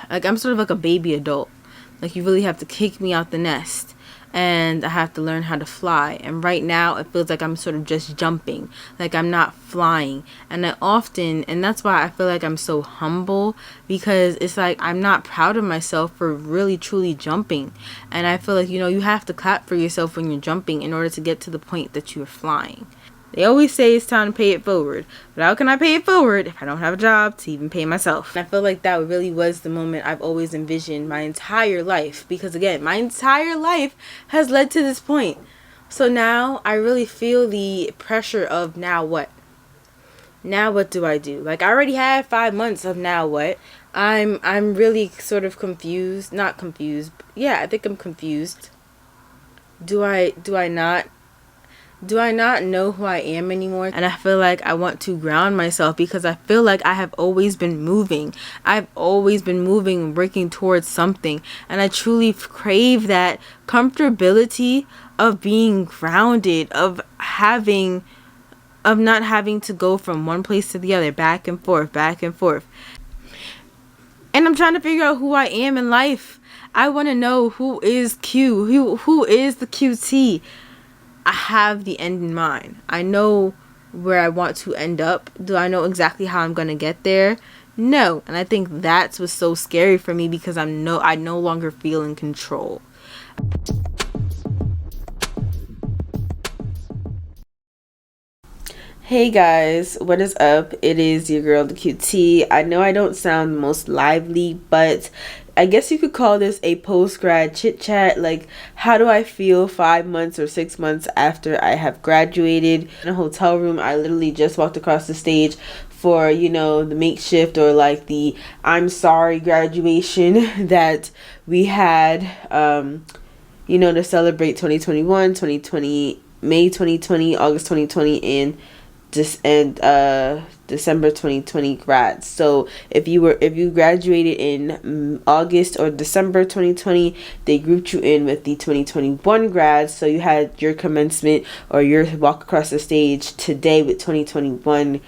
Like, I'm sort of like a baby adult. Like, you really have to kick me out the nest, and I have to learn how to fly. And right now, it feels like I'm sort of just jumping, like I'm not flying. And and that's why I feel like I'm so humble, because it's like I'm not proud of myself for really truly jumping. And I feel like, you have to clap for yourself when you're jumping in order to get to the point that you're flying. They always say it's time to pay it forward, but how can I pay it forward if I don't have a job to even pay myself? And I feel like that really was the moment I've always envisioned my entire life, because again, my entire life has led to this point. So now I really feel the pressure of now what? Now what do I do? Like, I already had 5 months of now what? I'm really sort of confused, not confused. Yeah, I think I'm confused. Do I not know who I am anymore? And I feel like I want to ground myself, because I feel like I have always been moving. I've always been moving and working towards something. And I truly crave that comfortability of being grounded, of not having to go from one place to the other, back and forth, back and forth. And I'm trying to figure out who I am in life. I want to know who is Q, who is the QT. I have the end in mind. I know where I want to end up. Do I know exactly how I'm going to get there? No. And I think that's what's so scary for me, because I no longer feel in control. Hey guys, what is up? It is your girl, the QT. I know I don't sound the most lively, but I guess you could call this a post-grad chit-chat. Like, how do I feel 5 months or 6 months after I have graduated? In a hotel room, I literally just walked across the stage for, the makeshift, or like the I'm sorry graduation that we had, to celebrate 2021, 2020, May 2020, August 2020, and December 2020 grads. So if you graduated in August or December 2020, they grouped you in with the 2021 grads. So you had your commencement or your walk across the stage today with 2021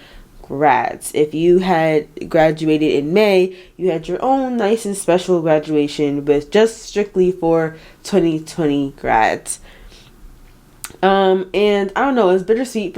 grads. If you had graduated in May, you had your own nice and special graduation, but just strictly for 2020 grads. And I don't know, it was bittersweet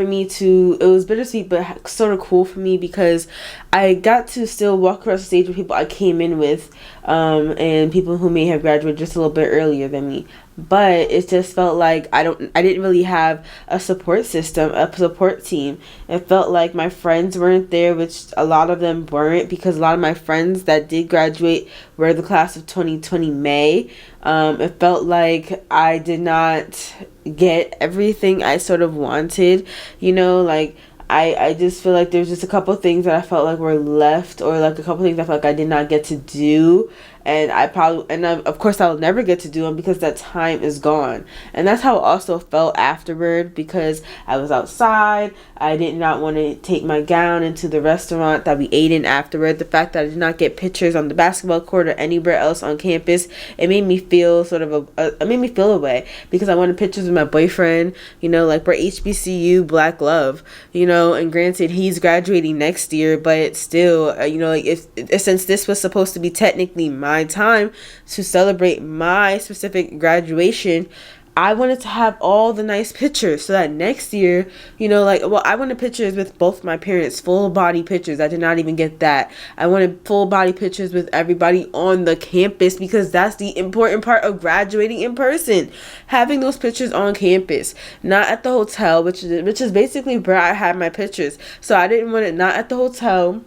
but sort of cool for me, because I got to still walk across the stage with people I came in with, and people who may have graduated just a little bit earlier than me. But it just felt like I didn't really have a support system, a support team. It felt like my friends weren't there, which a lot of them weren't, because a lot of my friends that did graduate were the class of 2020 May. It felt like I did not get everything I sort of wanted, like I just feel like there's just a couple things that I felt like were left, or like a couple things I felt like I did not get to do, and of course I'll never get to do them, because that time is gone. And that's how it also felt afterward, because I was outside. I did not want to take my gown into the restaurant that we ate in afterward. The fact that I did not get pictures on the basketball court or anywhere else on campus, it made me feel it made me feel away, because I wanted pictures with my boyfriend, like we're HBCU Black Love, and granted he's graduating next year, but still, if since this was supposed to be technically my time to celebrate my specific graduation, I wanted to have all the nice pictures, so that next year, I wanted pictures with both my parents, full body pictures. I did not even get that. I wanted full body pictures with everybody on the campus, because that's the important part of graduating in person. Having those pictures on campus, not at the hotel, which is basically where I had my pictures. So I didn't want it not at the hotel.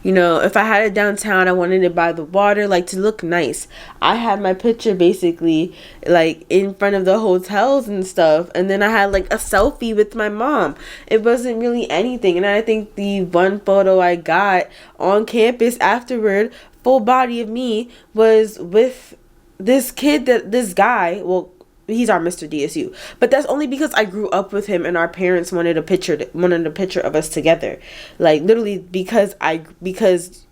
If I had it downtown, I wanted it by the water, like to look nice. I had my picture basically like in front of the hotels and stuff, and then I had like a selfie with my mom. It wasn't really anything. And I think the one photo I got on campus afterward, full body of me, was with this guy. Well, he's our Mr. DSU, but that's only because I grew up with him and our parents wanted a picture of us together, like literally because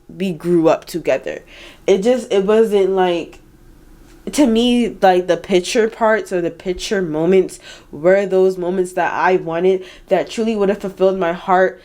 we grew up together. It wasn't like, to me, like the picture parts or the picture moments were those moments that I wanted, that truly would have fulfilled my heart,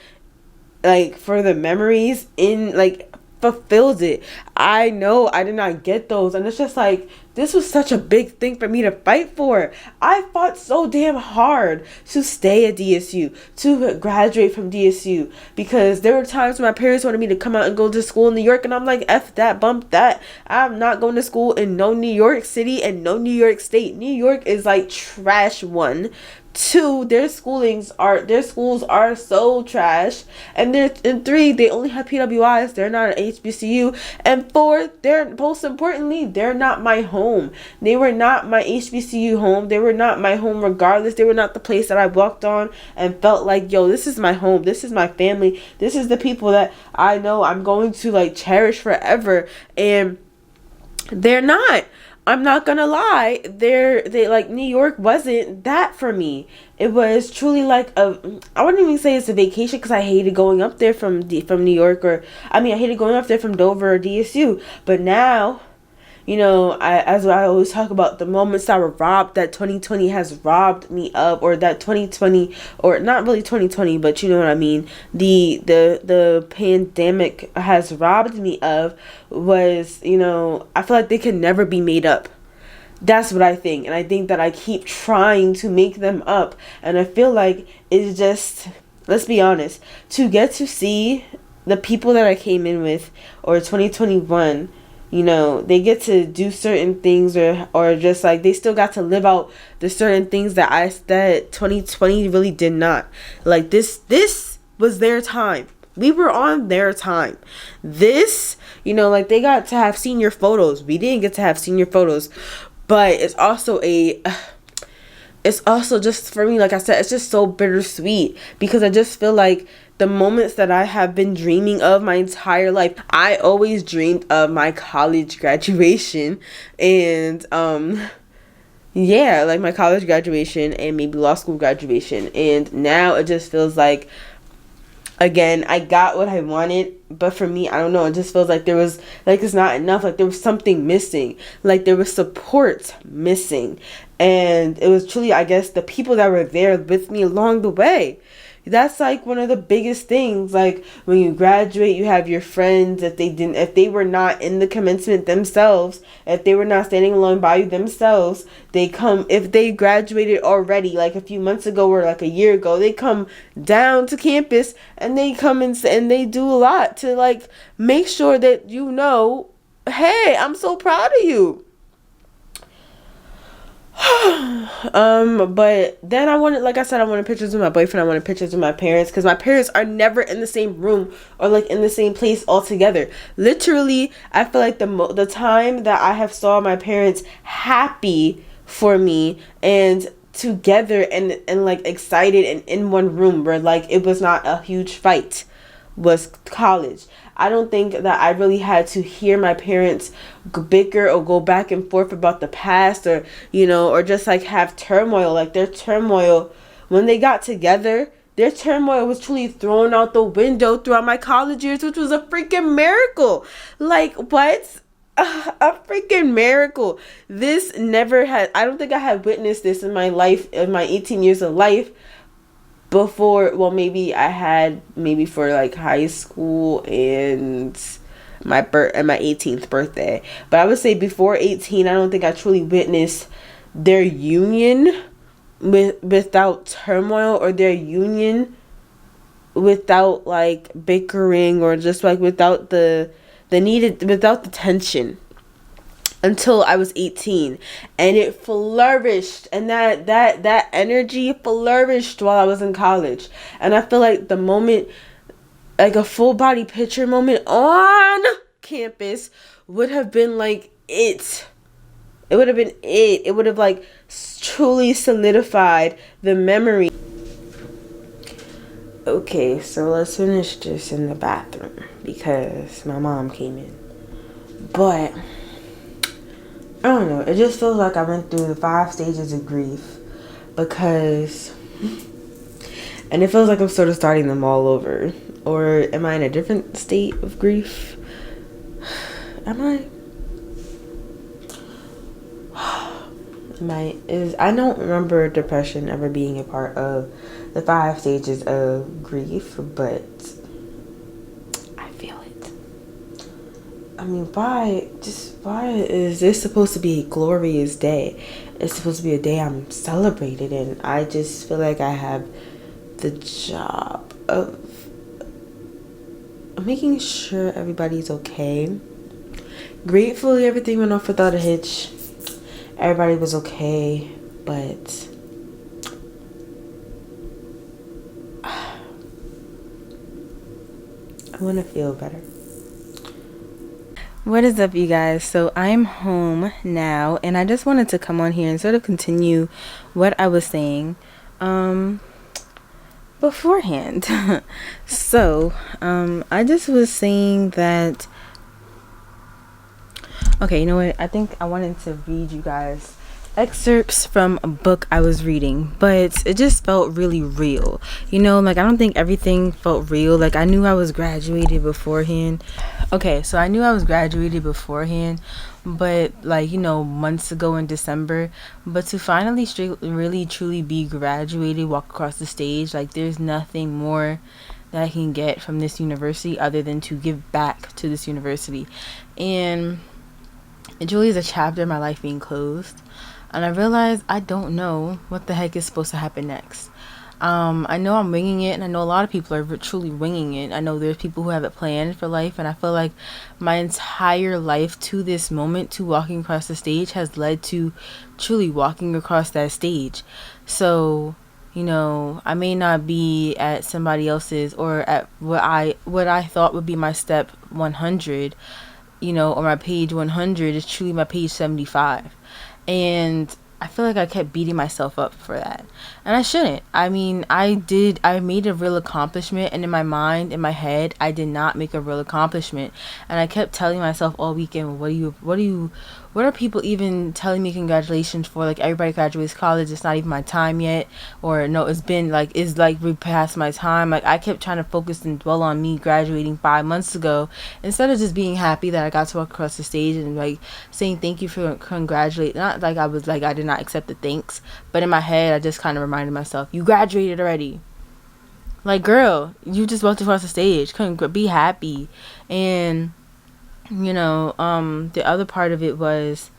like for the memories in like fulfilled it. I know I did not get those, and it's just like, this was such a big thing for me to fight for. I fought so damn hard to stay at DSU, to graduate from DSU, because there were times when my parents wanted me to come out and go to school in New York, and I'm like, F that, bump that. I'm not going to school in no New York City and no New York State. New York is like trash, one. Two, their schools are so trash. And three, they only have PWIs. They're not an HBCU. And four, they're, most importantly, they're not my home. They were not my HBCU home. They were not my home regardless. They were not the place that I walked on and felt like, yo, this is my home. This is my family. This is the people that I know I'm going to like cherish forever. And they're not. I'm not gonna lie. They like, New York wasn't that for me. It was truly like I wouldn't even say it's a vacation, because I hated going up there from New York, or I hated going up there from Dover or DSU. But now, you know, as I always talk about, the moments that were robbed, that 2020 has robbed me of, or that 2020, or not really 2020, but you know what I mean, the pandemic has robbed me of, was, you know, I feel like they can never be made up. That's what I think. And I think that I keep trying to make them up, and I feel like it's just, let's be honest, to get to see the people that I came in with, or 2021, you know, they get to do certain things, or just like, they still got to live out the certain things that 2020 really did not. Like, this was their time. We were on their time. This, you know, like, they got to have senior photos. We didn't get to have senior photos. But it's also just, for me, like I said, it's just so bittersweet, because I just feel like the moments that I have been dreaming of my entire life. I always dreamed of my college graduation, and yeah, like my college graduation and maybe law school graduation. And now it just feels like, again, I got what I wanted, but for me, I don't know, it just feels like there was, like, it's not enough. Like, there was something missing. Like, there was support missing. And it was truly, I guess, the people that were there with me along the way. That's like one of the biggest things. Like, when you graduate, you have your friends. If they were not in the commencement themselves, if they were not standing along by you themselves, they come, if they graduated already, like a few months ago or like a year ago, they come down to campus, and they come and they do a lot to like make sure that, you know, hey, I'm so proud of you. But then I wanted, like I said, I wanted pictures of my boyfriend. I wanted pictures of my parents, because my parents are never in the same room or like in the same place altogether. Literally, I feel like the time that I have saw my parents happy for me and together and like excited and in one room where like it was not a huge fight, was college. I don't think that I really had to hear my parents bicker or go back and forth about the past, or, you know, or just like have turmoil. Like, their turmoil, when they got together, their turmoil was truly thrown out the window throughout my college years, which was a freaking miracle. Like, what? A freaking miracle. This never had, I don't think I had witnessed this in my life, in my 18 years of life, before. Well, maybe I had, maybe for like high school and my 18th birthday, but I would say before 18, I don't think I truly witnessed their union without turmoil, or their union without like bickering, or just like without the tension, until I was 18, and it flourished, and that energy flourished while I was in college. And I feel like the moment, like a full body picture moment on campus, would have been like it would have been it would have like truly solidified the memory. Okay, so let's finish this in the bathroom, because my mom came in. But I don't know, it just feels like I went through the 5 stages of grief, because, and it feels like I'm sort of starting them all over. Or am I in a different state of grief? Am I? I don't remember depression ever being a part of the 5 stages of grief, but I feel it. mean, why is this supposed to be a glorious day? It's supposed to be a day I'm celebrated in. I just feel like I have the job of making sure everybody's okay. Gratefully, everything went off without a hitch. Everybody was okay, but I want to feel better. What is up, you guys? So I'm home now, and I just wanted to come on here and sort of continue what I was saying beforehand. So I just was saying that, okay, you know what, I think I wanted to read you guys excerpts from a book I was reading, but it just felt really real. You know, like, I don't think everything felt real. Like, I knew I was graduated beforehand. Okay, so I knew I was graduated beforehand, but, like, you know, months ago in December. But to finally really truly be graduated, walk across the stage, like, there's nothing more that I can get from this university other than to give back to this university. And it truly is a chapter of my life being closed. And I realized I don't know what the heck is supposed to happen next. I know I'm winging it, and I know a lot of people are truly winging it. I know there's people who have it planned for life, and I feel like my entire life to this moment, to walking across the stage, has led to truly walking across that stage. So, you know, I may not be at somebody else's or at what I thought would be my step 100, you know, or my page 100 is truly my page 75. And I feel like I kept beating myself up for that. And I shouldn't. I mean, I made a real accomplishment, and in my mind, in my head, I did not make a real accomplishment. And I kept telling myself all weekend, what are people even telling me congratulations for? Like, everybody graduates college, it's not even my time yet. Or no, it's like past my time. Like, I kept trying to focus and dwell on me graduating 5 months ago, instead of just being happy that I got to walk across the stage and, like, saying thank you for congratulating. Not like I did not accept the thanks, but in my head I just kind of reminded myself, you graduated already. Like, girl, you just walked across the stage. Couldn't be happy. And you know, the other part of it was,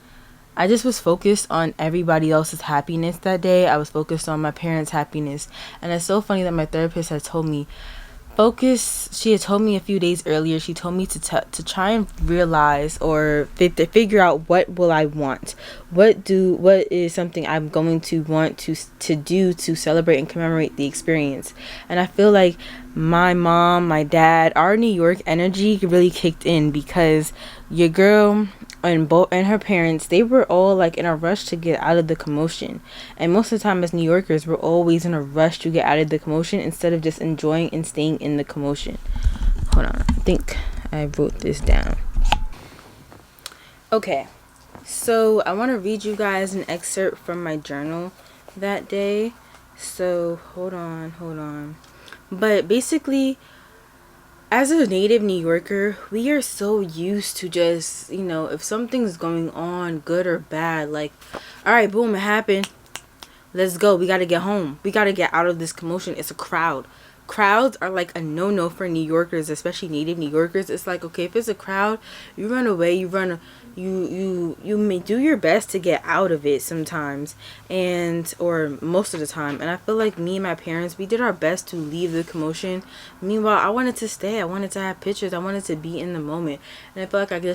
I just was focused on everybody else's happiness that day. I was focused on my parents' happiness. And it's so funny that my therapist had told me, she had told me a few days earlier, she told me to try and realize or figure out, what will I want? What is something I'm going to want to do to celebrate and commemorate the experience? And I feel like my mom, my dad, our New York energy really kicked in, because your girl and her parents, they were all like in a rush to get out of the commotion. And most of the time as New Yorkers, we're always in a rush to get out of the commotion instead of just enjoying and staying in the commotion. Hold on, I think I wrote this down. Okay, so I want to read you guys an excerpt from my journal that day. So hold on. But basically, as a native New Yorker, we are so used to just, you know, if something's going on, good or bad, like, all right, boom, it happened. Let's go. We got to get home. We got to get out of this commotion. It's a crowd. Crowds are like a no-no for New Yorkers, especially native New Yorkers. It's like, okay, if it's a crowd, you run away, you may do your best to get out of it sometimes, or most of the time. And I feel like me and my parents, we did our best to leave the commotion. Meanwhile, I wanted to stay. I wanted to have pictures. I wanted to be in the moment. And I felt like I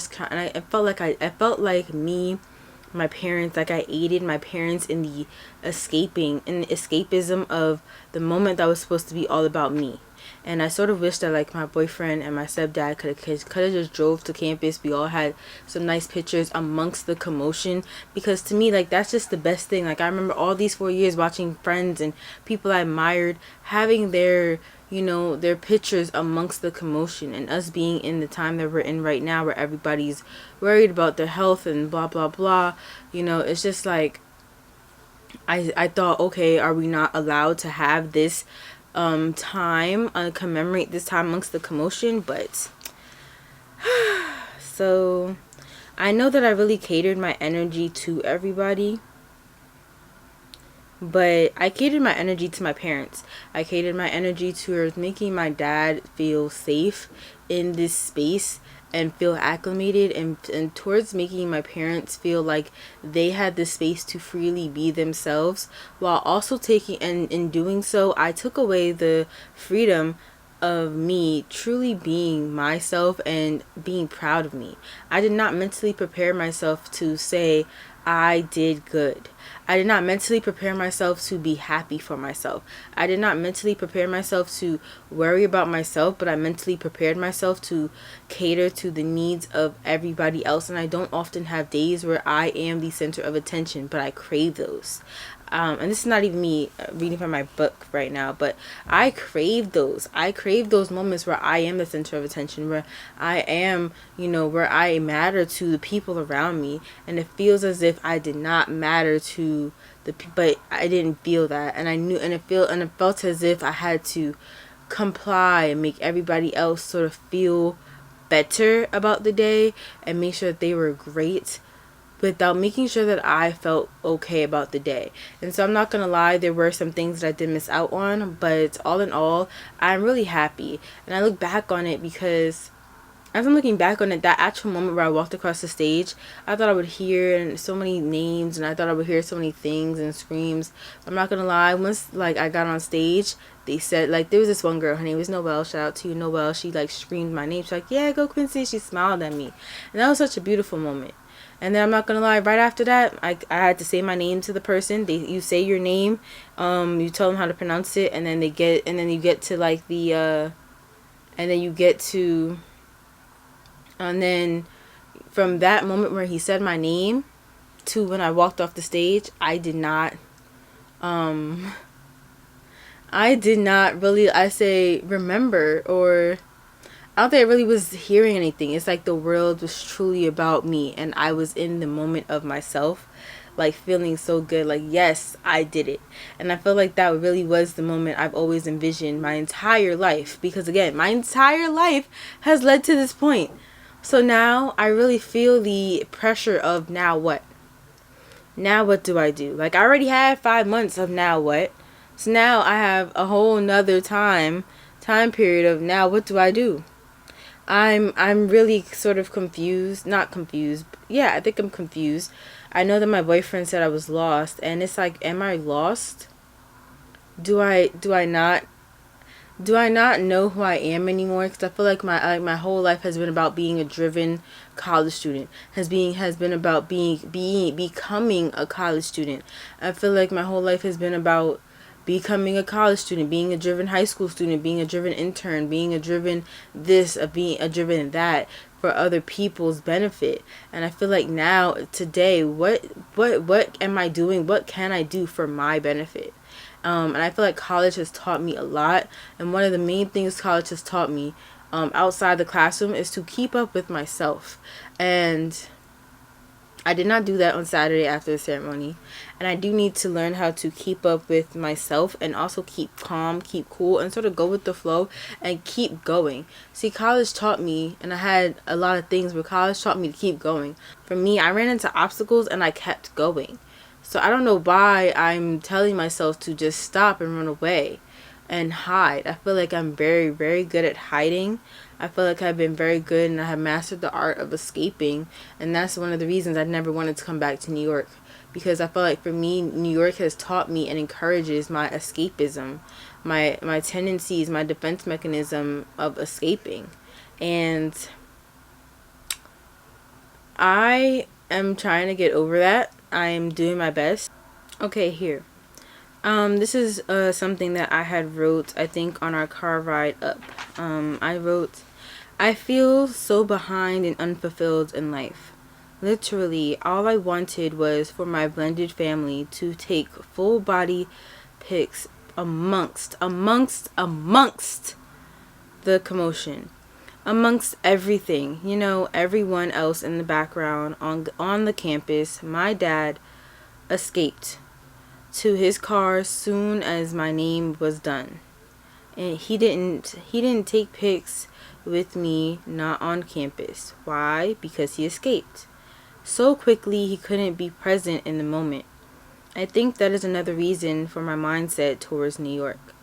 felt like my parents, like I aided my parents in the escapism of the moment that was supposed to be all about me. And I sort of wish that, like, my boyfriend and my stepdad could have just drove to campus. We all had some nice pictures amongst the commotion, because to me, like, that's just the best thing. Like, I remember all these 4 years watching friends and people I admired having their, you know, their pictures amongst the commotion, and us being in the time that we're in right now, where everybody's worried about their health and blah blah blah. You know, it's just like, I thought, okay, are we not allowed to have this time, commemorate this time amongst the commotion? But so I know that I really catered my energy to everybody, but I catered my energy to my parents. I catered my energy towards making my dad feel safe in this space, and feel acclimated, and towards making my parents feel like they had the space to freely be themselves, while also taking, and in doing so I took away the freedom of me truly being myself and being proud of me. I did not mentally prepare myself to say I did good. I did not mentally prepare myself to be happy for myself. I did not mentally prepare myself to worry about myself, but I mentally prepared myself to cater to the needs of everybody else. And I don't often have days where I am the center of attention, but I crave those. And this is not even me reading from my book right now, but I crave those. I crave those moments where I am the center of attention, where I am, where I matter to the people around me. And it feels as if I did not matter to but I didn't feel that. And I knew, and it felt as if I had to comply and make everybody else sort of feel better about the day and make sure that they were great, without making sure that I felt okay about the day. And so I'm not gonna lie, there were some things that I did miss out on, but all in all, I'm really happy. And I look back on it because as I'm looking back on it, that actual moment where I walked across the stage, I thought I would hear so many names, and I thought I would hear so many things and screams. I'm not gonna lie, once I got on stage, they said, there was this one girl, her name was Noelle, shout out to you, Noelle. She screamed my name. She's like, yeah, go Quincy. She smiled at me, and that was such a beautiful moment. And then I'm not gonna lie, right after that, I had to say my name to the person. You say your name, you tell them how to pronounce it, and then you get to and then from that moment where he said my name to when I walked off the stage, I did not really, remember, or I don't think I really was hearing anything. It's like the world was truly about me, and I was in the moment of myself, feeling so good, yes, I did it. And I feel like that really was the moment I've always envisioned my entire life, because again, my entire life has led to this point. So now I really feel the pressure of now what? Now what do I do? I already had 5 months of now what? So now I have a whole nother time period of now what do I do? I'm really sort of confused. Not confused. Yeah, I think I'm confused. I know that my boyfriend said I was lost, and it's am I lost? Do I not know who I am anymore? Because I feel like my whole life has been about being a driven college student. Has been about becoming a college student. I feel like my whole life has been about becoming a college student, being a driven high school student, being a driven intern, being a driven this, being a driven that, for other people's benefit. And I feel like now, today, what am I doing? What can I do for my benefit? And I feel like college has taught me a lot. And one of the main things college has taught me, outside the classroom, is to keep up with myself. And I did not do that on Saturday after the ceremony. And I do need to learn how to keep up with myself, and also keep calm, keep cool, and sort of go with the flow and keep going. See, college taught me, and I had a lot of things where college taught me to keep going. For me, I ran into obstacles and I kept going. So I don't know why I'm telling myself to just stop and run away and hide. I feel like I'm very, very good at hiding. I feel like I've been very good, and I have mastered the art of escaping. And that's one of the reasons I never wanted to come back to New York. Because I feel like for me, New York has taught me and encourages my escapism, my tendencies, my defense mechanism of escaping. And I am trying to get over that. I am doing my best. Okay, here. This is something that I had wrote, I think, on our car ride up. I wrote, I feel so behind and unfulfilled in life. Literally, all I wanted was for my blended family to take full body pics amongst the commotion, amongst everything, everyone else in the background on the campus. My dad escaped to his car soon as my name was done, and he didn't take pics with me, not on campus. Why? Because he escaped so quickly he couldn't be present in the moment. I think that is another reason for my mindset towards New York.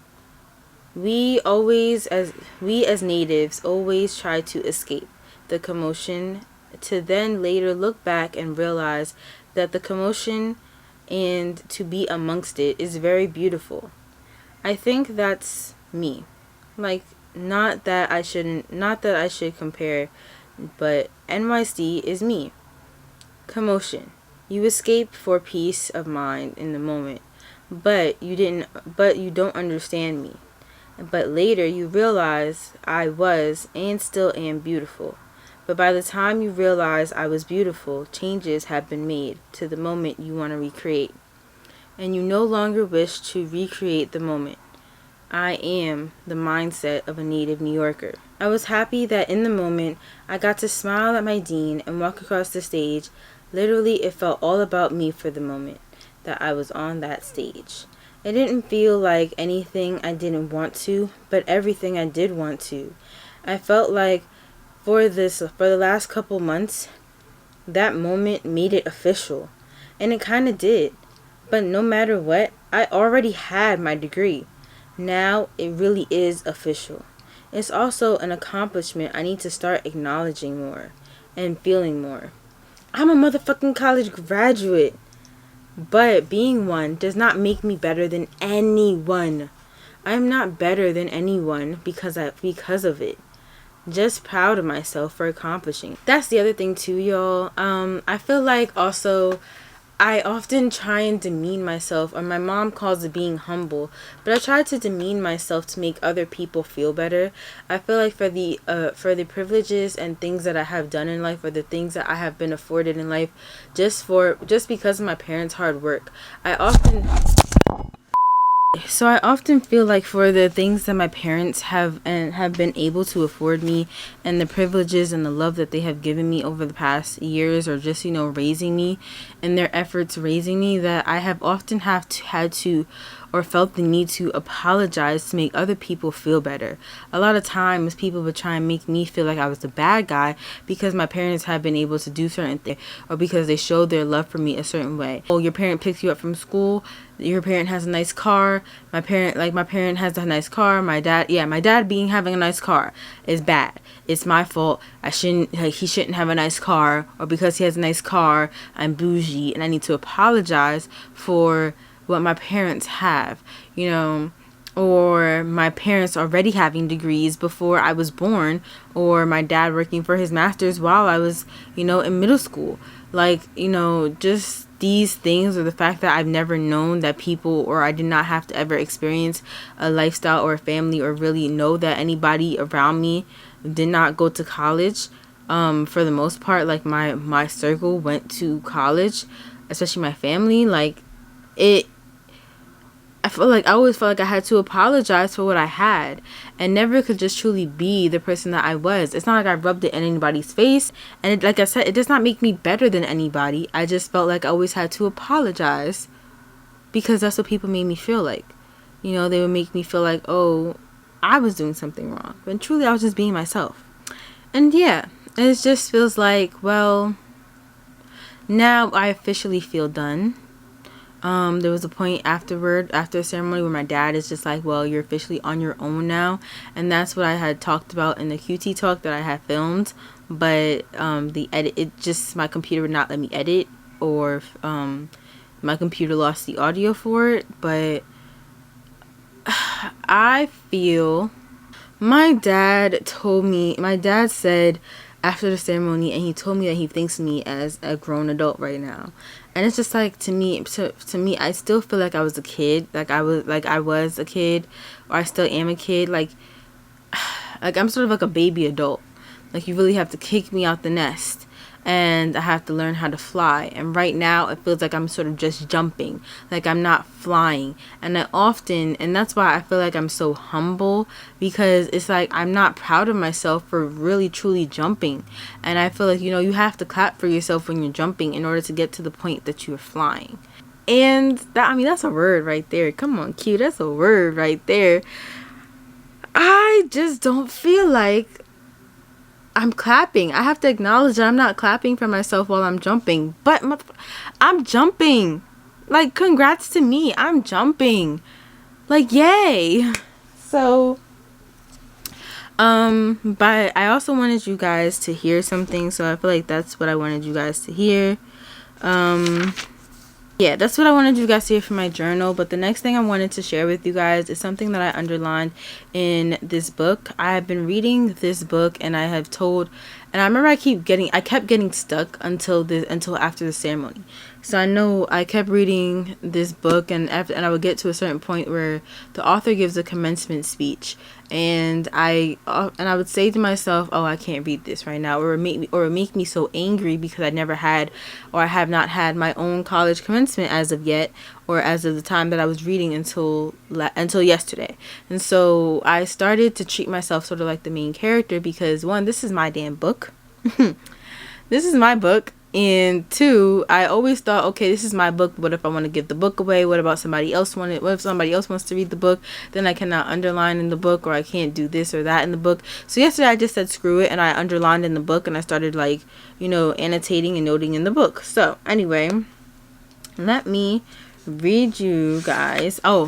We as natives always try to escape. the commotion to then later look back and realize that the commotion and to be amongst it is very beautiful. I think that's me. Like, not that I should compare, but NYC is me. Commotion. You escape for peace of mind in the moment, but you don't understand me. But later you realize I was and still am beautiful. But by the time you realize I was beautiful, changes have been made to the moment you want to recreate. And you no longer wish to recreate the moment. I am the mindset of a native New Yorker. I was happy that in the moment I got to smile at my dean and walk across the stage. Literally, it felt all about me for the moment that I was on that stage. It didn't feel like anything I didn't want to, but everything I did want to. I felt like for the last couple months, that moment made it official. And it kind of did. But no matter what, I already had my degree. Now it really is official. It's also an accomplishment I need to start acknowledging more and feeling more. I'm a motherfucking college graduate. But being one does not make me better than anyone. I am not better than anyone because of it. Just proud of myself for accomplishing. That's the other thing too, y'all. I feel like also I often try and demean myself, or my mom calls it being humble, but I try to demean myself to make other people feel better. I feel like for the privileges and things that I have done in life, or the things that I have been afforded in life, just because of my parents' hard work, I often feel like for the things that my parents have been able to afford me, and the privileges and the love that they have given me over the past years, or just raising me and their efforts raising me, that I have often had to or felt the need to apologize to make other people feel better. A lot of times people would try and make me feel like I was the bad guy because my parents have been able to do certain things, or because they showed their love for me a certain way. Oh, your parent picks you up from school, your parent has a nice car. My parent has a nice car. My dad having a nice car is bad. It's my fault. He shouldn't have a nice car, or because he has a nice car, I'm bougie and I need to apologize for what my parents have, or my parents already having degrees before I was born, or my dad working for his master's while I was, in middle school. Just these things, or the fact that I've never known that people, or I did not have to ever experience a lifestyle or a family, or really know that anybody around me did not go to college. For the most part, my circle went to college, especially my family. I always felt like I had to apologize for what I had, and never could just truly be the person that I was. It's not like I rubbed it in anybody's face, and like I said, it does not make me better than anybody. I just felt like I always had to apologize because that's what people made me feel like. They would make me feel like, oh, I was doing something wrong, but truly I was just being myself. And yeah, it just feels like, well, now I officially feel done. There was a point after the ceremony where my dad is just like, well, you're officially on your own now. And that's what I had talked about in the QT talk that I had filmed. But my computer would not let me edit, or my computer lost the audio for it. But I feel my dad said after the ceremony, and he told me that he thinks of me as a grown adult right now. And it's just like, to me, I still feel like I was a kid. I was a kid, or I still am a kid. Like I'm sort of like a baby adult. Like, you really have to kick me out the nest, and I have to learn how to fly. And right now it feels like I'm sort of just jumping, like I'm not flying. And that's why I feel like I'm so humble, because it's like I'm not proud of myself for really truly jumping. And I feel like, you have to clap for yourself when you're jumping in order to get to the point that you're flying. And that's a word right there. Come on, Q, that's a word right there. I just don't feel like I'm clapping. I have to acknowledge that I'm not clapping for myself while I'm jumping. But I'm jumping. Like, congrats to me. I'm jumping. Like, yay. So, But I also wanted you guys to hear something, so I feel like that's what I wanted you guys to hear. Yeah, that's what I wanted you guys to hear from my journal. But the next thing I wanted to share with you guys is something that I underlined in this book. I have been reading this book, and I remember I kept getting stuck until after the ceremony. So I know I kept reading this book, and I would get to a certain point where the author gives a commencement speech, and I would say to myself, "Oh, I can't read this right now," or it would make me so angry because I have not had my own college commencement as of yet, or as of the time that I was reading until yesterday. And so I started to treat myself sort of like the main character because, one, this is my damn book. This is my book. And two, I always thought, okay, this is my book. What if I want to give the book away? What if somebody else wants to read the book? Then I cannot underline in the book, or I can't do this or that in the book. So yesterday I just said screw it, and I underlined in the book, and I started annotating and noting in the book. So anyway, let me read you guys. So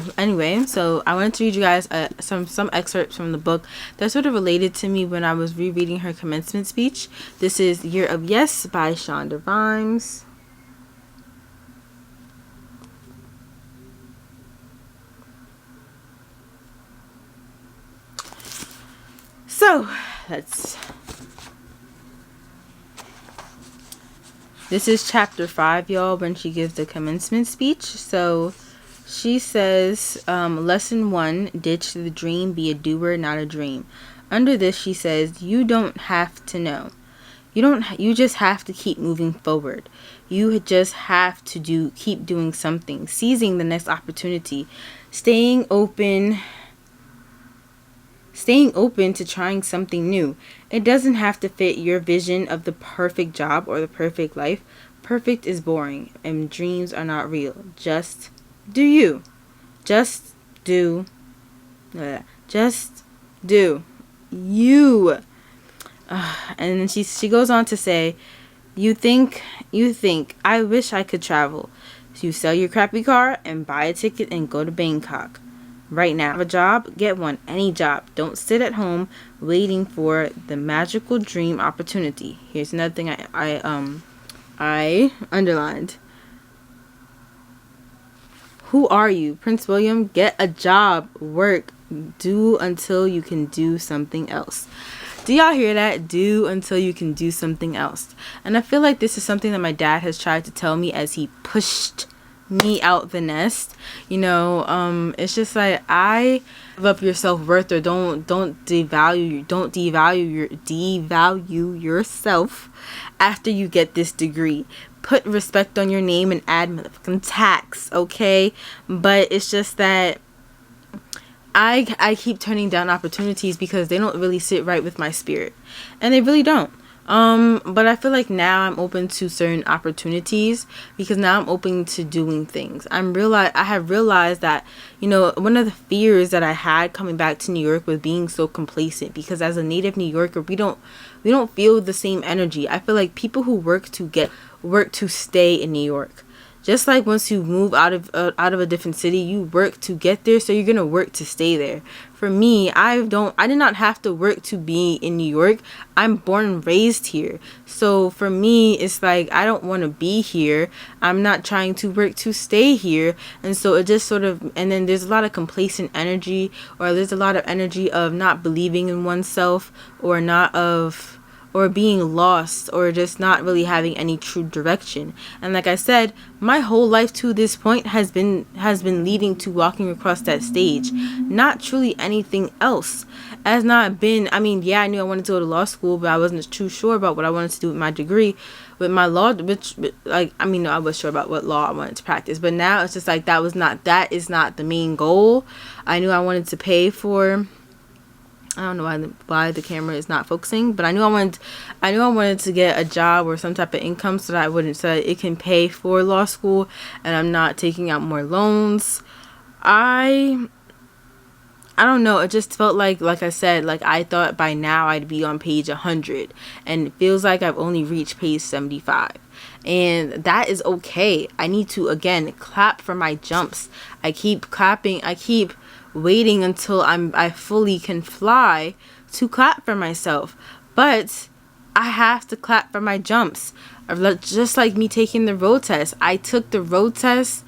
I wanted to read you guys some excerpts from the book that sort of related to me when I was rereading her commencement speech. This is Year of Yes by Shonda Rhimes. So this is chapter 5, y'all, when she gives the commencement speech. So she says, lesson 1, ditch the dream, be a doer, not a dream. Under this, she says, you don't have to know. You just have to keep moving forward. You just have to keep doing something, seizing the next opportunity, staying open to trying something new. It doesn't have to fit your vision of the perfect job or the perfect life. Perfect is boring, and dreams are not real. Just do you. Just do. Just do you. And then she goes on to say, you think, I wish I could travel. So you sell your crappy car and buy a ticket and go to Bangkok. Right now, have a job, get one, any job. Don't sit at home waiting for the magical dream opportunity. Here's another thing I underlined. Who are you? Prince William, get a job, work, do until you can do something else. Do y'all hear that? Do until you can do something else. And I feel like this is something that my dad has tried to tell me as he pushed me out the nest. It's just like, I give up your self-worth, or don't devalue yourself after you get this degree. Put respect on your name and add motherfucking tax, okay? But it's just that I keep turning down opportunities because they don't really sit right with my spirit, and they really don't. But I feel like now I'm open to certain opportunities because now I'm open to doing things. I have realized that, one of the fears that I had coming back to New York was being so complacent, because as a native New Yorker, we don't feel the same energy. I feel like people who work to stay in New York. Just like once you move out of a different city, you work to get there, so you're gonna work to stay there. For me, I did not have to work to be in New York. I'm born and raised here. So for me, it's like, I don't want to be here. I'm not trying to work to stay here. And so it just sort of, and then there's a lot of complacent energy, or there's a lot of energy of not believing in oneself, or being lost, or just not really having any true direction. And like I said, my whole life to this point has been leading to walking across that stage, not truly anything else. I knew I wanted to go to law school, but I wasn't too sure about what I wanted to do with my degree, with my law, I was sure about what law I wanted to practice, but now it's just like, that is not the main goal. I knew I wanted to pay for, I don't know why the camera is not focusing, but I knew I wanted to get a job or some type of income so that it can pay for law school, and I'm not taking out more loans. I don't know. It just felt like I said, like I thought by now I'd be on page 100, and it feels like I've only reached page 75. And that is okay. I need to, again, clap for my jumps. I keep clapping. I keep waiting until I fully can fly to clap for myself. But I have to clap for my jumps. Just like me taking the road test. I took the road test,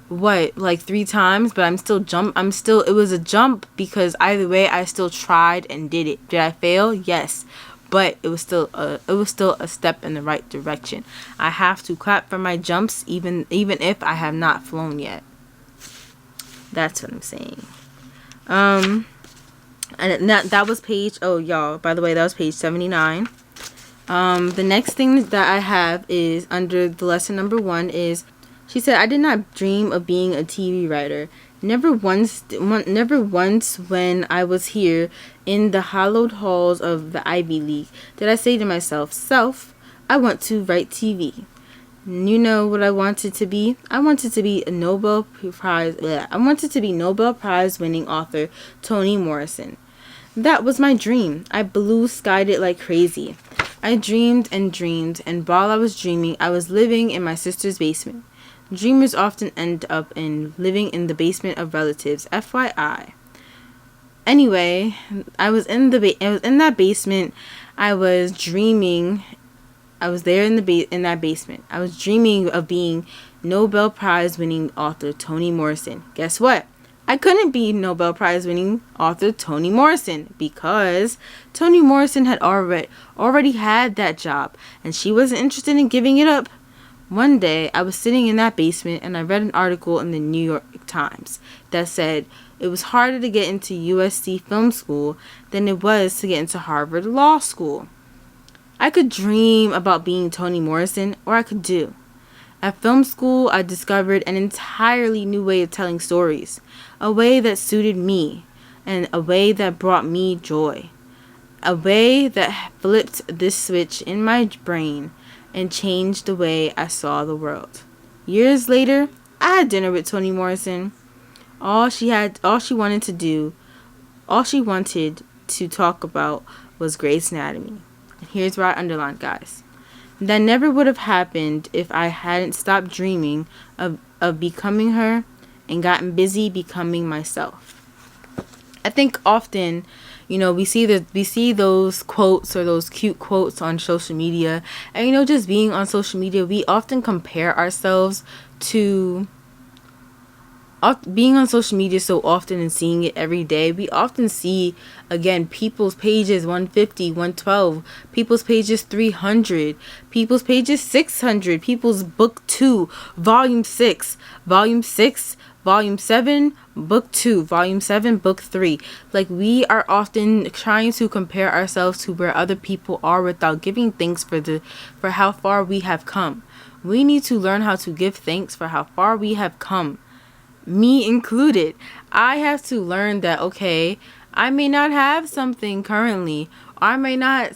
like 3 times, but it was a jump because either way I still tried and did it. Did I fail? Yes. But it was still a step in the right direction. I have to clap for my jumps even if I have not flown yet. That's what I'm saying. And that was page, oh y'all, by the way, that was page 79. The next thing that I have is under the lesson number 1 is, she said, I did not dream of being a TV writer. Never once when I was here in the hallowed halls of the Ivy League did I say to myself, Self, I want to write TV. You know what I wanted to be? I wanted to be Nobel Prize winning author Toni Morrison. That was my dream. I blue skied it like crazy. I dreamed, and while I was dreaming, I was living in my sister's basement. Dreamers often end up living in the basement of relatives. FYI. Anyway, I was in that basement. I was dreaming. I was there in that basement. I was dreaming of being Nobel Prize winning author Toni Morrison. Guess what? I couldn't be Nobel Prize winning author Toni Morrison because Toni Morrison had already had that job and she wasn't interested in giving it up. One day, I was sitting in that basement and I read an article in the New York Times that said it was harder to get into USC Film School than it was to get into Harvard Law School. I could dream about being Toni Morrison, or I could do. At film school, I discovered an entirely new way of telling stories, a way that suited me, and a way that brought me joy, a way that flipped this switch in my brain and changed the way I saw the world. Years later, I had dinner with Toni Morrison. All she wanted to talk about was Grey's Anatomy. And here's where I underlined, guys. That never would have happened if I hadn't stopped dreaming of becoming her and gotten busy becoming myself. I think often, we see those quotes or those cute quotes on social media, and just being on social media, we often compare ourselves to being on social media so often and seeing it every day. We often see, again, people's pages 150, 112, people's pages 300, people's pages 600, people's book 2, volume 6, volume 6, volume 7, book 2, volume 7, book 3. Like, we are often trying to compare ourselves to where other people are without giving thanks for how far we have come. We need to learn how to give thanks for how far we have come. Me included. I have to learn that, okay, I may not have something currently. I may not,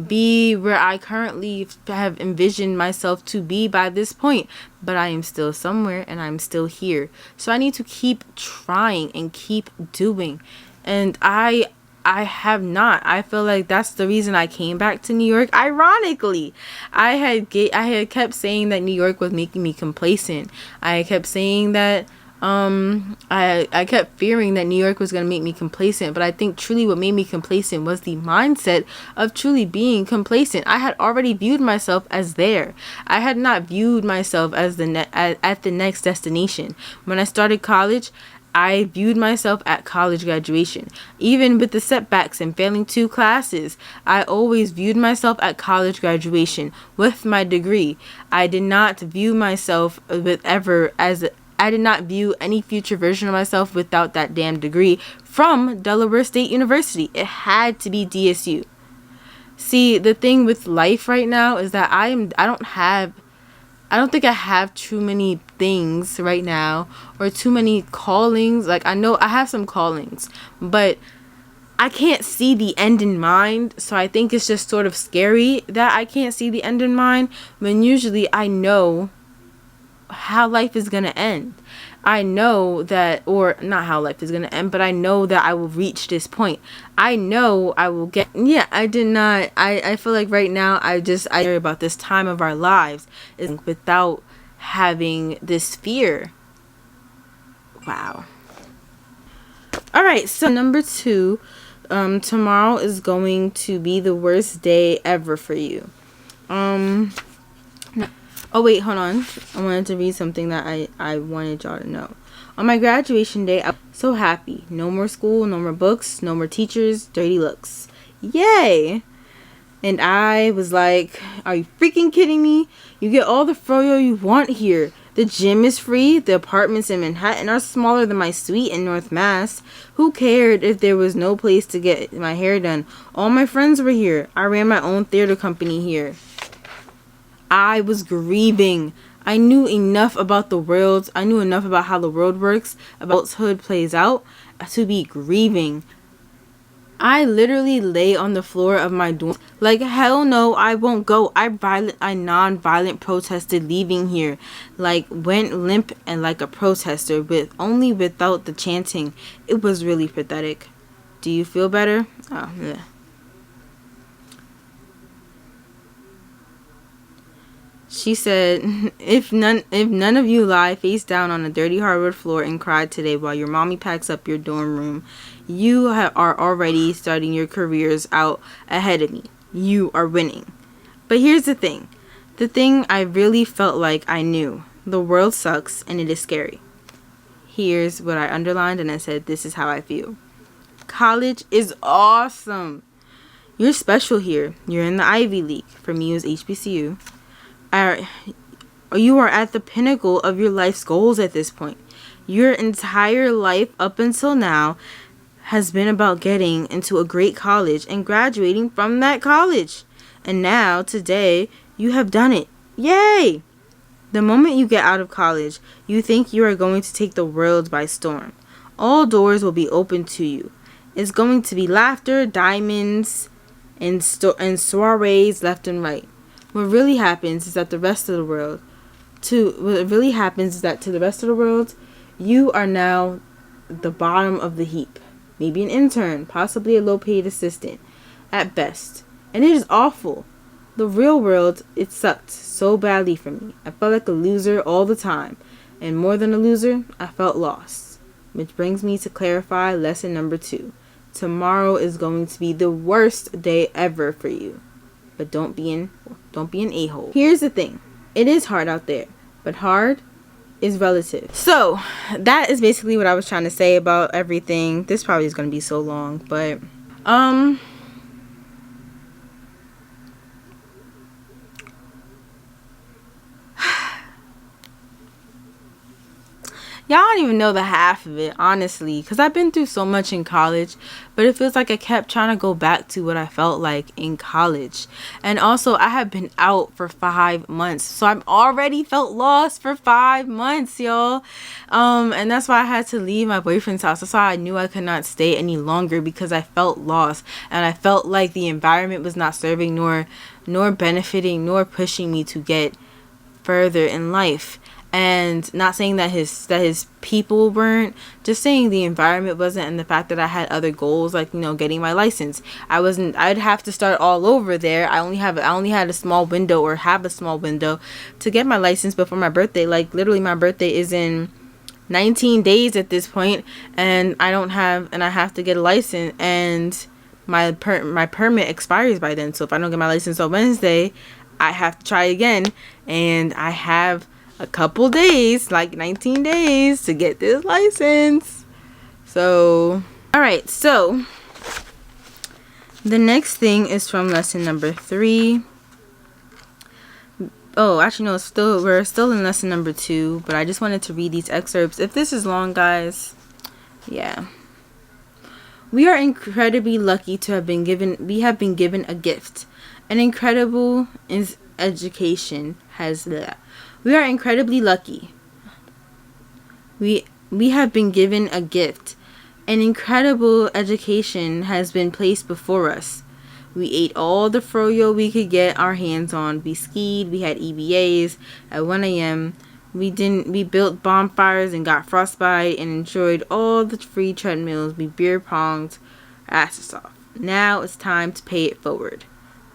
be where I currently have envisioned myself to be by this point, but I am still somewhere and I'm still here. So I need to keep trying and keep doing. And I have not. I feel like that's the reason I came back to New York. Ironically, I had kept saying that New York was making me complacent. I kept saying that I kept fearing that New York was going to make me complacent, but I think truly what made me complacent was the mindset of truly being complacent. I had already viewed myself as there. I had not viewed myself as at the next destination. When I started college, I viewed myself at college graduation. Even with the setbacks and failing 2 classes, I always viewed myself at college graduation with my degree. I did not view myself I did not view any future version of myself without that damn degree from Delaware State University. It had to be DSU. See, the thing with life right now is that I don't think I have too many things right now or too many callings. Like, I know I have some callings, but I can't see the end in mind. So I think it's just sort of scary that I can't see the end in mind when usually I know how life is going to end. I know that, or not how life is going to end, but I know that I will reach this point. I know I will get, I feel like right now I worry about this time of our lives is without having this fear. Wow. All right. So number 2, tomorrow is going to be the worst day ever for you. Oh wait, hold on. I wanted to read something that I wanted y'all to know. On my graduation day, I was so happy. No more school, no more books, no more teachers, dirty looks. Yay! And I was like, are you freaking kidding me? You get all the froyo you want here. The gym is free. The apartments in Manhattan are smaller than my suite in North Mass. Who cared if there was no place to get my hair done? All my friends were here. I ran my own theater company here. I was grieving. I knew enough about the world. I knew enough about how the world works, about adulthood plays out, to be grieving. I literally lay on the floor of my dorm like, hell no, I won't go. I non-violent protested leaving here, like went limp and like a protester, without the chanting. It was really pathetic. Do you feel better? Oh, yeah. She said, if none of you lie face down on a dirty hardwood floor and cry today while your mommy packs up your dorm room, you are already starting your careers out ahead of me. You are winning. But here's the thing. The thing I really felt like I knew. The world sucks and it is scary. Here's what I underlined and I said, this is how I feel. College is awesome. You're special here. You're in the Ivy League. For me, it was HBCU. You are at the pinnacle of your life's goals at this point. Your entire life up until now has been about getting into a great college and graduating from that college. And now, today, you have done it. Yay! The moment you get out of college, you think you are going to take the world by storm. All doors will be open to you. It's going to be laughter, diamonds, and soirees left and right. What really happens is that to the rest of the world, you are now the bottom of the heap. Maybe an intern, possibly a low-paid assistant, at best. And it is awful. The real world, it sucked so badly for me. I felt like a loser all the time. And more than a loser, I felt lost. Which brings me to clarify lesson number 2. Tomorrow is going to be the worst day ever for you. But don't be an a-hole. Here's the thing. It is hard out there. But hard is relative. So, that is basically what I was trying to say about everything. This probably is going to be so long. But, y'all don't even know the half of it, honestly, because I've been through so much in college, but it feels like I kept trying to go back to what I felt like in college. And also, I have been out for 5 months, so I've already felt lost for 5 months, y'all. And that's why I had to leave my boyfriend's house. That's why I knew I could not stay any longer, because I felt lost, and I felt like the environment was not serving nor benefiting nor pushing me to get further in life. And not saying that his people weren't, just saying the environment wasn't, and the fact that I had other goals, like, getting my license. I'd have to start all over there. I only had a small window, or have a small window to get my license before my birthday. Like, literally my birthday is in 19 days at this point, and I have to get a license, and my permit expires by then. So if I don't get my license on Wednesday, I have to try again, and I have a couple days, like 19 days, to get this license. So, alright, so the next thing is from lesson number 3. Oh, actually no, we're still in lesson number 2, but I just wanted to read these excerpts. If this is long, guys, yeah. We are incredibly lucky to have been given a gift. An incredible education has that. We are incredibly lucky. We have been given a gift. An incredible education has been placed before us. We ate all the froyo we could get our hands on. We skied. We had EBAs at 1 a.m. We built bonfires and got frostbite and enjoyed all the free treadmills. We beer ponged our asses off. Now it's time to pay it forward.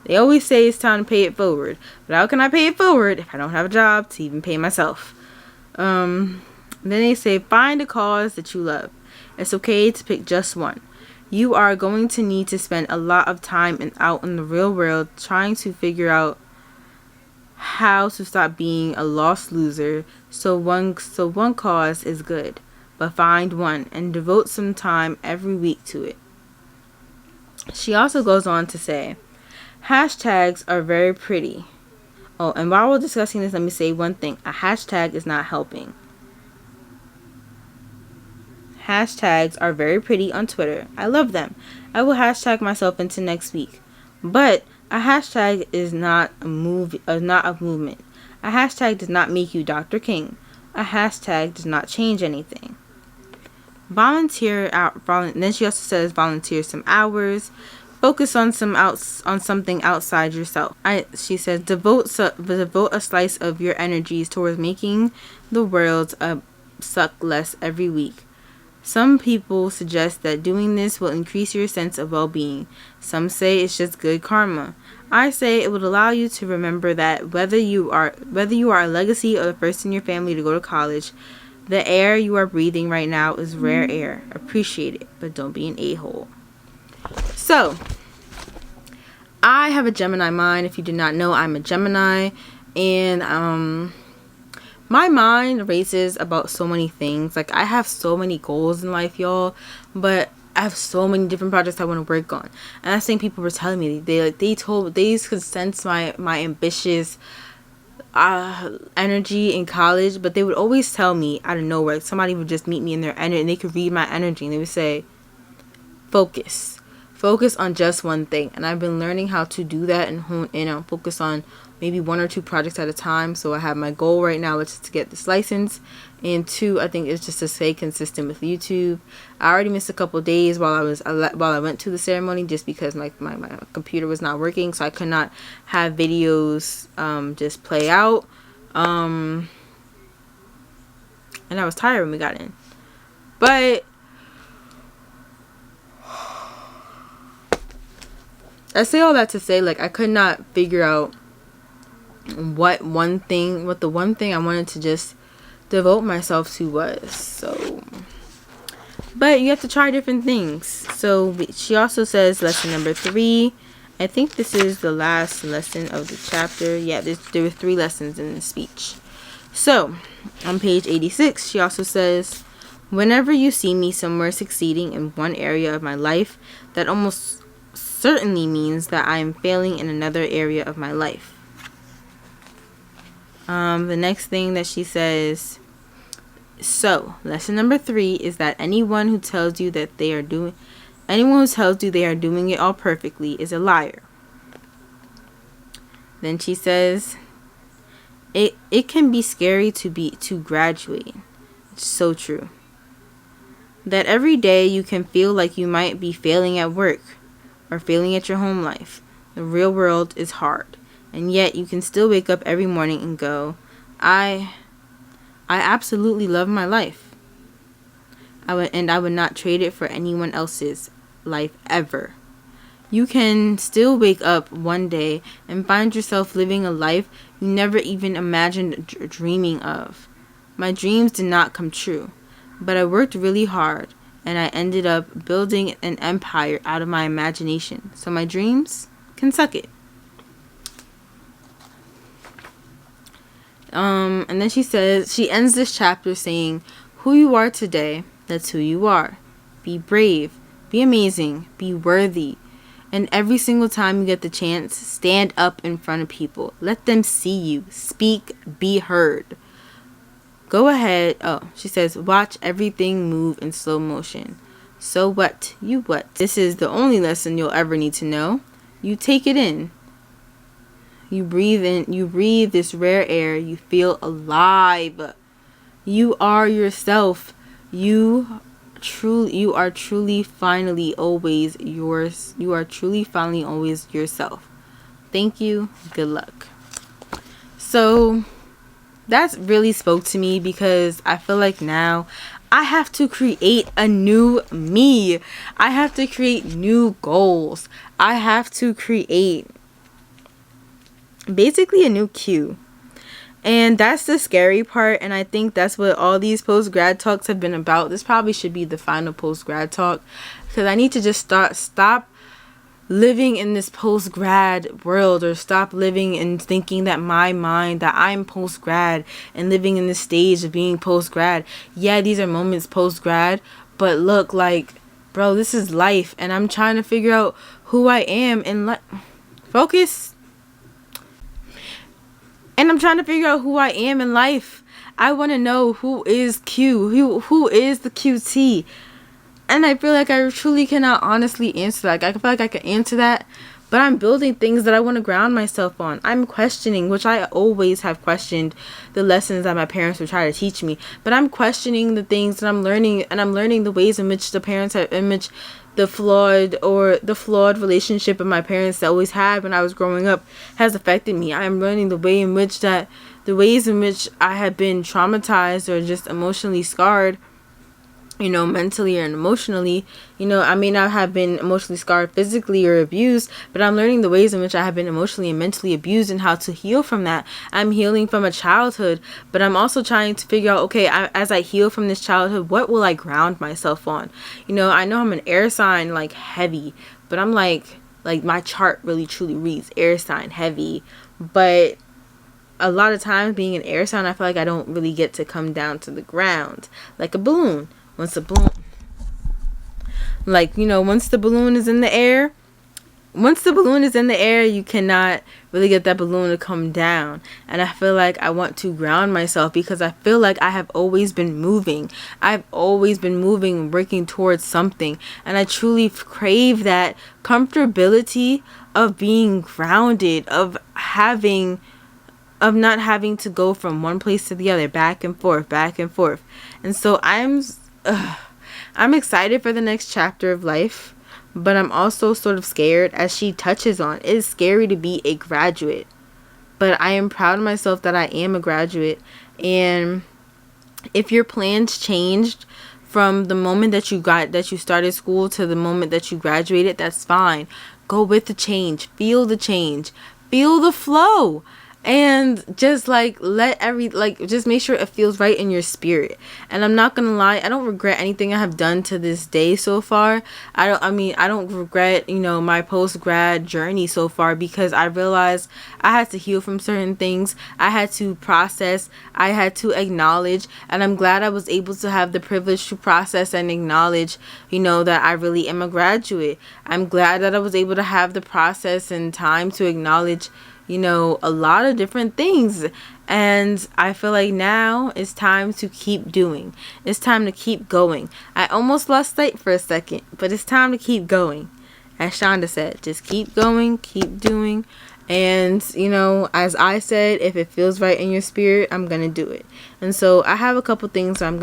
They always say it's time to pay it forward. But how can I pay it forward if I don't have a job to even pay myself? Then they say, find a cause that you love. It's okay to pick just one. You are going to need to spend a lot of time out in the real world trying to figure out how to stop being a lost loser. So one cause is good, but find one and devote some time every week to it. She also goes on to say, hashtags are very pretty. Oh, and while we're discussing this, let me say one thing. A hashtag is not helping. Hashtags are very pretty on Twitter. I love them. I will hashtag myself into next week. But a hashtag is not a movement. A hashtag does not make you Dr. King. A hashtag does not change anything. Volunteer out. Then she also says volunteer some hours. Focus on something outside yourself. She says devote a slice of your energies towards making the world suck less every week. Some people suggest that doing this will increase your sense of well-being. Some say it's just good karma. I say it would allow you to remember that whether you are a legacy or the first in your family to go to college, the air you are breathing right now is rare air. Appreciate it, but don't be an a-hole. So, I have a Gemini mind. If you did not know, I'm a Gemini, and my mind races about so many things. Like, I have so many goals in life, y'all, but I have so many different projects I want to work on. And I think people were telling me, they could sense my ambitious energy in college, but they would always tell me out of nowhere, somebody would just meet me in their energy and they could read my energy and they would say, focus on just one thing. And I've been learning how to do that and hone in on focus on maybe 1 or 2 projects at a time. So I have my goal right now, which is to get this license, and 2, I think, it's just to stay consistent with YouTube. I already missed a couple days while I went to the ceremony, just because my computer was not working, so I could not have videos just play out, and I was tired when we got in. But I say all that to say, like, I could not figure out what the one thing I wanted to just devote myself to was. So, but you have to try different things. So she also says lesson number 3. I think this is the last lesson of the chapter. Yeah, there were 3 lessons in the speech. So on page 86, she also says, whenever you see me somewhere succeeding in one area of my life, that almost certainly means that I am failing in another area of my life. The next thing that she says, so lesson number 3 is that anyone who tells you they are doing it all perfectly is a liar. Then she says, it can be scary to graduate. It's so true. That every day you can feel like you might be failing at work or failing at your home life. The real world is hard. And yet you can still wake up every morning and go, I absolutely love my life. I would not trade it for anyone else's life ever. You can still wake up one day and find yourself living a life you never even imagined dreaming of. My dreams did not come true, but I worked really hard and I ended up building an empire out of my imagination. So my dreams can suck it. And then she ends this chapter saying, who you are today, that's who you are. Be brave, be amazing, be worthy. And every single time you get the chance, stand up in front of people. Let them see you. Speak, be heard. Go ahead. Oh, she says, watch everything move in slow motion. So what? You what? This is the only lesson you'll ever need to know. You take it in. You breathe in, you breathe this rare air, you feel alive. You are yourself. You are truly finally always yours. You are truly finally always yourself. Thank you. Good luck. So that really spoke to me, because I feel like now I have to create a new me. I have to create new goals. I have to create basically a new Q. And that's the scary part, and I think that's what all these post-grad talks have been about. This probably should be the final post-grad talk, because I need to just stop living in this post-grad world, or stop living and thinking that I'm post-grad and living in this stage of being post-grad. Yeah, these are moments post-grad, but look, like, bro, this is life, and I'm trying to figure out who I am and focus. And I'm trying to figure out who I am in life. I want to know who is Q, who is the QT. And I feel like I truly cannot honestly answer that. I feel like I can answer that, but I'm building things that I want to ground myself on. I'm questioning, which I always have questioned the lessons that my parents would try to teach me. But I'm questioning the things that I'm learning, and I'm learning the ways in which the parents have, in which the flawed relationship of my parents that always had when I was growing up has affected me. I am learning the ways in which I have been traumatized or just emotionally scarred, mentally and emotionally. I may not have been emotionally scarred physically or abused, but I'm learning the ways in which I have been emotionally and mentally abused and how to heal from that. I'm healing from a childhood, but I'm also trying to figure out, okay, as I heal from this childhood, what will I ground myself on? I know I'm an air sign, like, heavy, but I'm like my chart really truly reads air sign heavy, but a lot of times being an air sign, I feel like I don't really get to come down to the ground like a balloon. Once the balloon is in the air, you cannot really get that balloon to come down. And I feel like I want to ground myself, because I feel like I have always been moving. I've always been moving, working towards something. And I truly crave that comfortability of being grounded, of not having to go from one place to the other, back and forth. And so I'm excited for the next chapter of life, but I'm also sort of scared, as she touches on. It is scary to be a graduate, but I am proud of myself that I am a graduate. And if your plans changed from the moment that you started school to the moment that you graduated, that's fine. Go with the change, feel the flow. And just just make sure it feels right in your spirit. And I'm not gonna lie, I don't regret anything I have done to this day so far. I don't regret, my post-grad journey so far, because I realized I had to heal from certain things. I had to process, I had to acknowledge, and I'm glad I was able to have the privilege to process and acknowledge, that I really am a graduate. I'm glad that I was able to have the process and time to acknowledge a lot of different things. And I feel like now it's time to keep doing. It's time to keep going. I almost lost sight for a second, but it's time to keep going. As Shonda said, just keep going, keep doing. And, as I said, if it feels right in your spirit, I'm going to do it. And so I have a couple things that I'm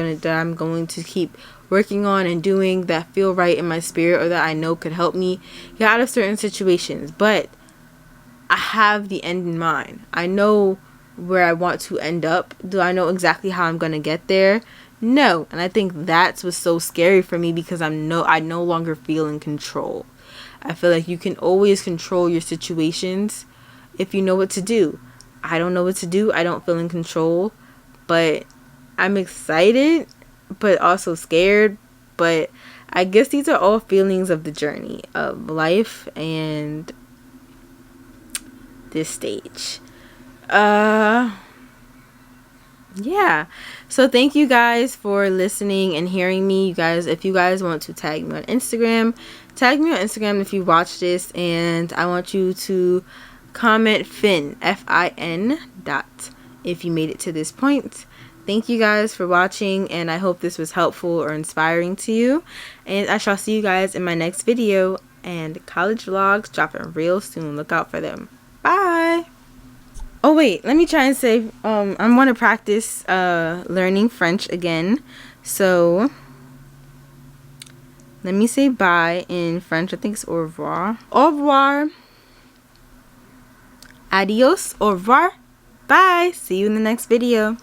going to keep working on and doing that feel right in my spirit, or that I know could help me get out of certain situations. But I have the end in mind. I know where I want to end up. Do I know exactly how I'm going to get there? No. And I think that's what's so scary for me, because I no longer feel in control. I feel like you can always control your situations if you know what to do. I don't know what to do. I don't feel in control, but I'm excited, but also scared. But I guess these are all feelings of the journey of life and this stage. Yeah. So thank you guys for listening and hearing me. You guys, if you guys want to tag me on Instagram if you watch this, and I want you to comment Fin, Fin. If you made it to this point. Thank you guys for watching, and I hope this was helpful or inspiring to you. And I shall see you guys in my next video, and college vlogs dropping real soon. Look out for them. Bye. Oh wait, let me try and say I want to practice learning French again. So let me say bye in French. I think it's au revoir. Au revoir. Adios. Au revoir. Bye. See you in the next video.